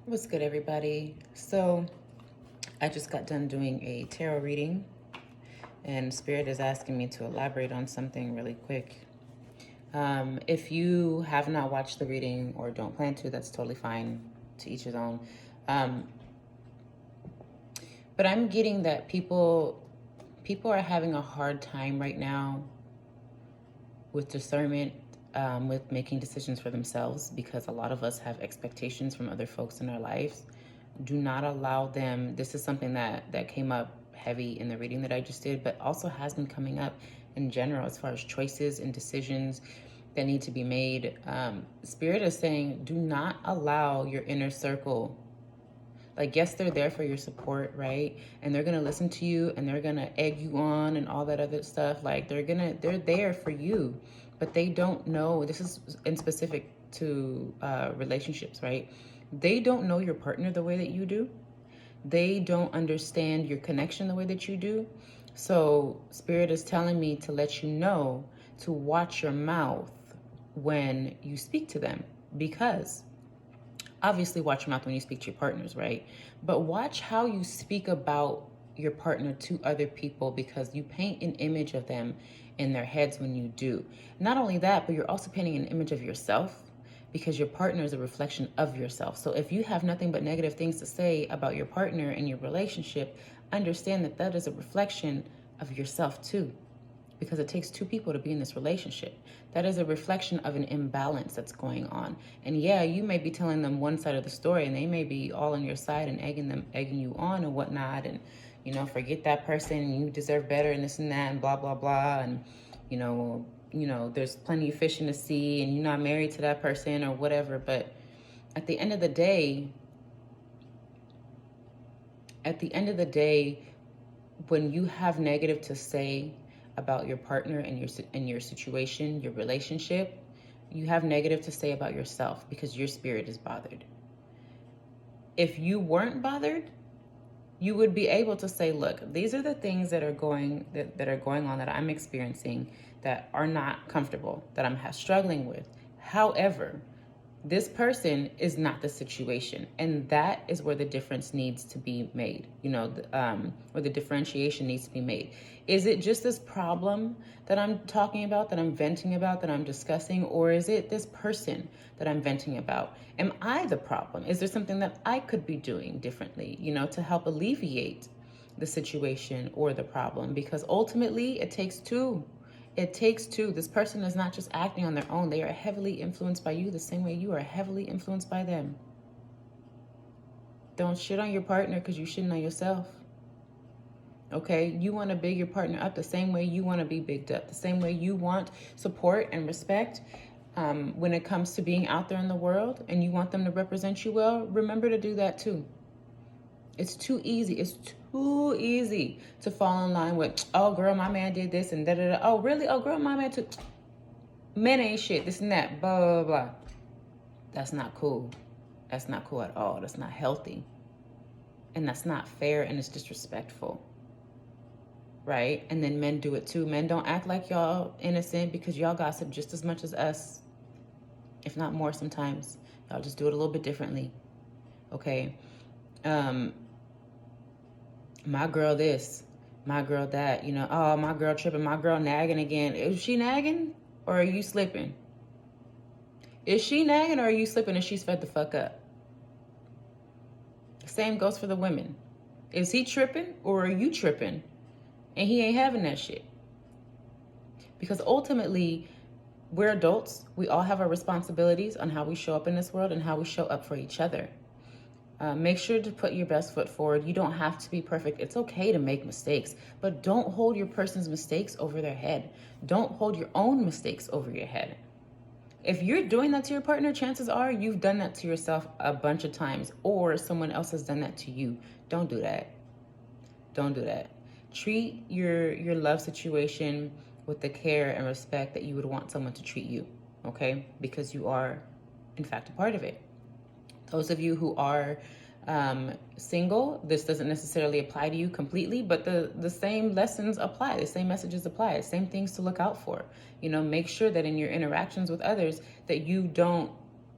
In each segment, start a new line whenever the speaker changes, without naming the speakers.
What's good, everybody? So, I just got done doing a tarot reading, and Spirit is asking me to elaborate on something really quick. If you have not watched the reading or don't plan to, that's totally fine. To each his own. Um, but I'm getting that people are having a hard time right now with discernment, with making decisions for themselves, because a lot of us have expectations from other folks in our lives. Do not allow them. This is something that came up heavy in the reading that I just did, but also has been coming up in general as far as choices and decisions that need to be made. Spirit is saying, do not allow your inner circle. Like, yes, they're there for your support, right? And they're gonna listen to you and they're gonna egg you on and all that other stuff. Like, they're there for you, but they don't know. This is in specific to relationships, right? They don't know your partner the way that you do. They don't understand your connection the way that you do. So Spirit is telling me to let you know to watch your mouth when you speak to them, because obviously watch your mouth when you speak to your partners, right? But watch how you speak about your partner to other people, because you paint an image of them in their heads when you do. Not only that, but you're also painting an image of yourself, because your partner is a reflection of yourself. So if you have nothing but negative things to say about your partner and your relationship, understand that that is a reflection of yourself too, because it takes two people to be in this relationship. That is a reflection of an imbalance that's going on. And yeah, you may be telling them one side of the story and they may be all on your side and egging you on and whatnot, and forget that person and you deserve better and this and that and blah blah blah, and there's plenty of fish in the sea and you're not married to that person or whatever. But at the end of the day, when you have negative to say about your partner and your situation, your relationship, you have negative to say about yourself because your spirit is bothered. If you weren't bothered, you would be able to say, look, these are the things that are going on, that I'm experiencing, that are not comfortable, that I'm struggling with. However, this person is not the situation, and that is where the difference needs to be made, where the differentiation needs to be made. Is it just this problem that I'm talking about, that I'm venting about, that I'm discussing, or is it this person that I'm venting about? Am I the problem? Is there something that I could be doing differently, to help alleviate the situation or the problem? Because ultimately it takes two. It takes two. This person is not just acting on their own. They are heavily influenced by you the same way you are heavily influenced by them. Don't shit on your partner because you shitting on yourself. Okay? You want to big your partner up the same way you want to be bigged up. The same way you want support and respect when it comes to being out there in the world, and you want them to represent you well. Remember to do that too. It's too easy. It's too easy to fall in line with, oh, girl, my man did this and da-da-da. Oh, really? Oh, girl, my man took... Men ain't shit, this and that, blah, blah, blah. That's not cool. That's not cool at all. That's not healthy. And that's not fair, and it's disrespectful. Right? And then men do it too. Men don't act like y'all innocent, because y'all gossip just as much as us, if not more sometimes. Y'all just do it a little bit differently. Okay? My girl this, my girl that, oh, my girl tripping, my girl nagging again. Is she nagging or are you slipping? Is she nagging or are you slipping and she's fed the fuck up? Same goes for the women. Is he tripping or are you tripping and he ain't having that shit? Because ultimately, we're adults. We all have our responsibilities on how we show up in this world and how we show up for each other. Make sure to put your best foot forward. You don't have to be perfect. It's okay to make mistakes, but don't hold your person's mistakes over their head. Don't hold your own mistakes over your head. If you're doing that to your partner, chances are you've done that to yourself a bunch of times, or someone else has done that to you. Don't do that. Don't do that. Treat your love situation with the care and respect that you would want someone to treat you, okay? Because you are, in fact, a part of it. Those of you who are single, this doesn't necessarily apply to you completely, but the same lessons apply, the same messages apply, the same things to look out for. Make sure that in your interactions with others that you don't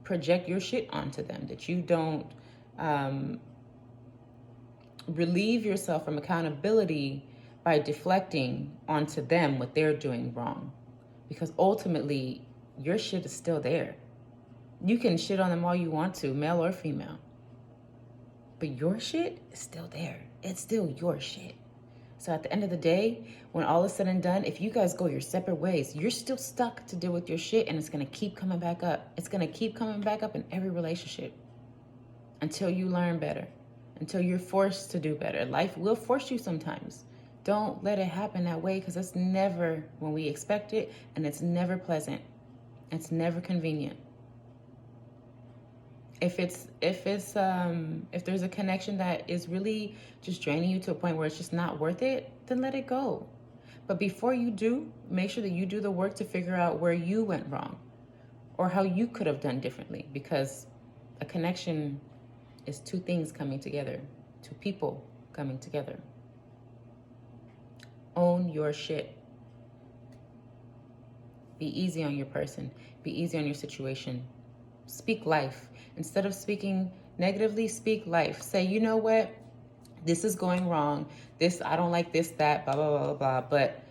project your shit onto them, that you don't Um, relieve yourself from accountability by deflecting onto them what they're doing wrong. Because ultimately, your shit is still there. You can shit on them all you want to, male or female. But your shit is still there. It's still your shit. So at the end of the day, when all is said and done, if you guys go your separate ways, you're still stuck to deal with your shit, and it's going to keep coming back up. It's going to keep coming back up in every relationship until you learn better, until you're forced to do better. Life will force you sometimes. Don't let it happen that way, because it's never when we expect it, and it's never pleasant. It's never convenient. If there's a connection that is really just draining you to a point where it's just not worth it, then let it go. But before you do, make sure that you do the work to figure out where you went wrong or how you could have done differently, because a connection is two things coming together, two people coming together. Own your shit. Be easy on your person. Be easy on your situation. Speak life. Instead of speaking negatively, speak life. Say, you know what? This is going wrong. I don't like this, that, blah, blah, blah, blah, blah. But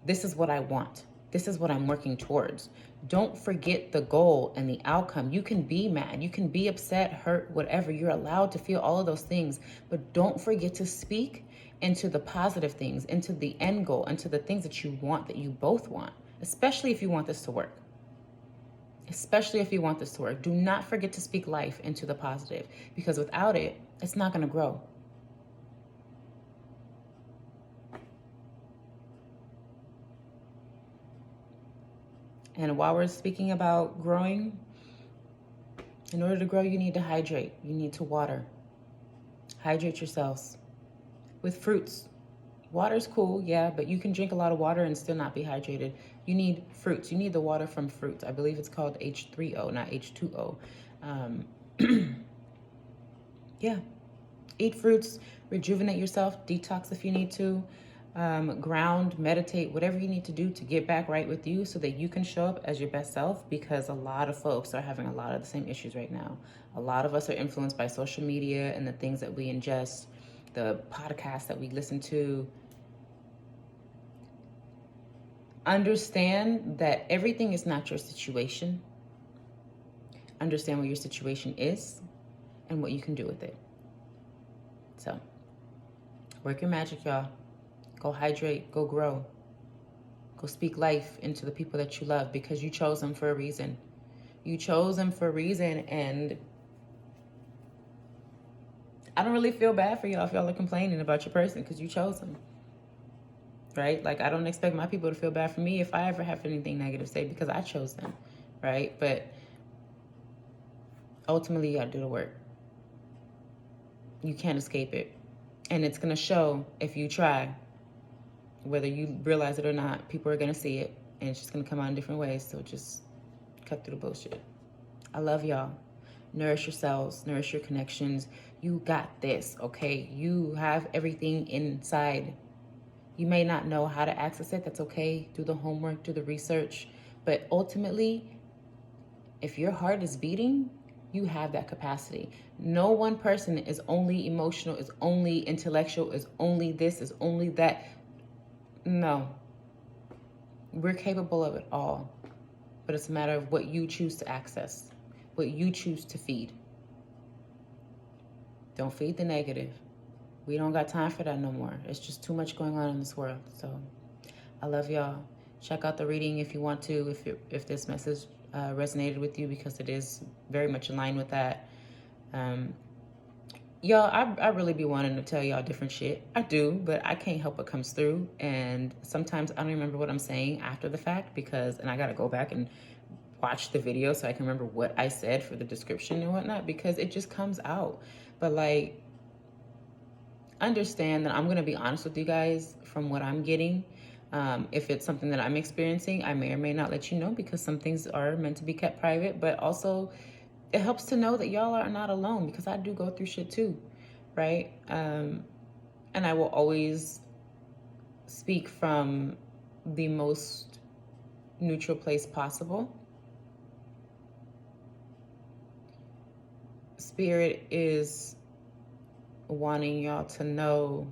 this is what I want. This is what I'm working towards. Don't forget the goal and the outcome. You can be mad. You can be upset, hurt, whatever. You're allowed to feel all of those things. But don't forget to speak into the positive things, into the end goal, into the things that you want, that you both want, especially if you want this to work. Especially if you want this to work. Do not forget to speak life into the positive, because without it, it's not going to grow. And while we're speaking about growing, in order to grow, you need to hydrate. You need to water. Hydrate yourselves with fruits. Water's cool, yeah, but you can drink a lot of water and still not be hydrated. You need fruits. You need the water from fruits. I believe it's called H3O, not H2O. Yeah. Eat fruits, rejuvenate yourself, detox if you need to, ground, meditate, whatever you need to do to get back right with you so that you can show up as your best self, because a lot of folks are having a lot of the same issues right now. A lot of us are influenced by social media and the things that we ingest, the podcasts that we listen to. Understand that everything is not your situation. Understand what your situation is and what you can do with it. So, work your magic, y'all. Go hydrate, go grow. Go speak life into the people that you love, because you chose them for a reason. You chose them for a reason, and I don't really feel bad for y'all if y'all are complaining about your person, because you chose them. Right? Like, I don't expect my people to feel bad for me if I ever have anything negative to say, because I chose them. Right? But ultimately, you gotta do the work. You can't escape it. And it's gonna show if you try. Whether you realize it or not, people are going to see it, and it's just going to come out in different ways. So just cut through the bullshit. I love y'all. Nourish yourselves, nourish your connections. You got this, okay? You have everything inside. You may not know how to access it. That's okay. Do the homework, do the research. But ultimately, if your heart is beating, you have that capacity. No one person is only emotional, is only intellectual, is only this, is only that. No, we're capable of it all, but it's a matter of what you choose to access, what you choose to feed. Don't feed the negative. We don't got time for that no more. It's just too much going on in this world. So I love y'all. Check out the reading if you want to, if this message resonated with you, because it is very much in line with that. Y'all, I really be wanting to tell y'all different shit. I do, but I can't help what comes through. And sometimes I don't remember what I'm saying after the fact, and I got to go back and watch the video so I can remember what I said for the description and whatnot, because it just comes out. But like, understand that I'm going to be honest with you guys from what I'm getting. If it's something that I'm experiencing, I may or may not let you know, because some things are meant to be kept private, but also it helps to know that y'all are not alone, because I do go through shit too, right? And I will always speak from the most neutral place possible. Spirit is wanting y'all to know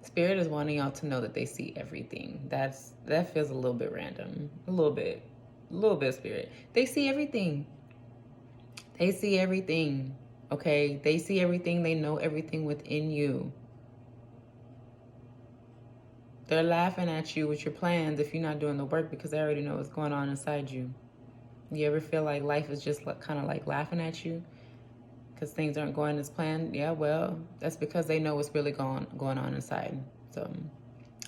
Spirit is wanting y'all to know that they see everything. That feels a little bit random. A little bit, Spirit. They see everything. They see everything. Okay? They see everything. They know everything within you. They're laughing at you with your plans if you're not doing the work because they already know what's going on inside you. You ever feel like life is just like, kind of like laughing at you because things aren't going as planned? Yeah, well, that's because they know what's really going on inside. So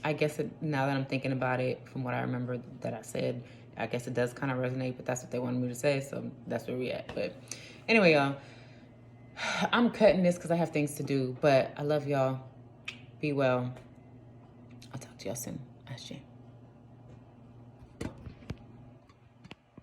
I guess now that I'm thinking about it, from what I remember that I said, I guess it does kind of resonate, but that's what they wanted me to say, so that's where we at. But anyway, y'all, I'm cutting this because I have things to do, but I love y'all. Be well. I'll talk to y'all soon. Ashhh.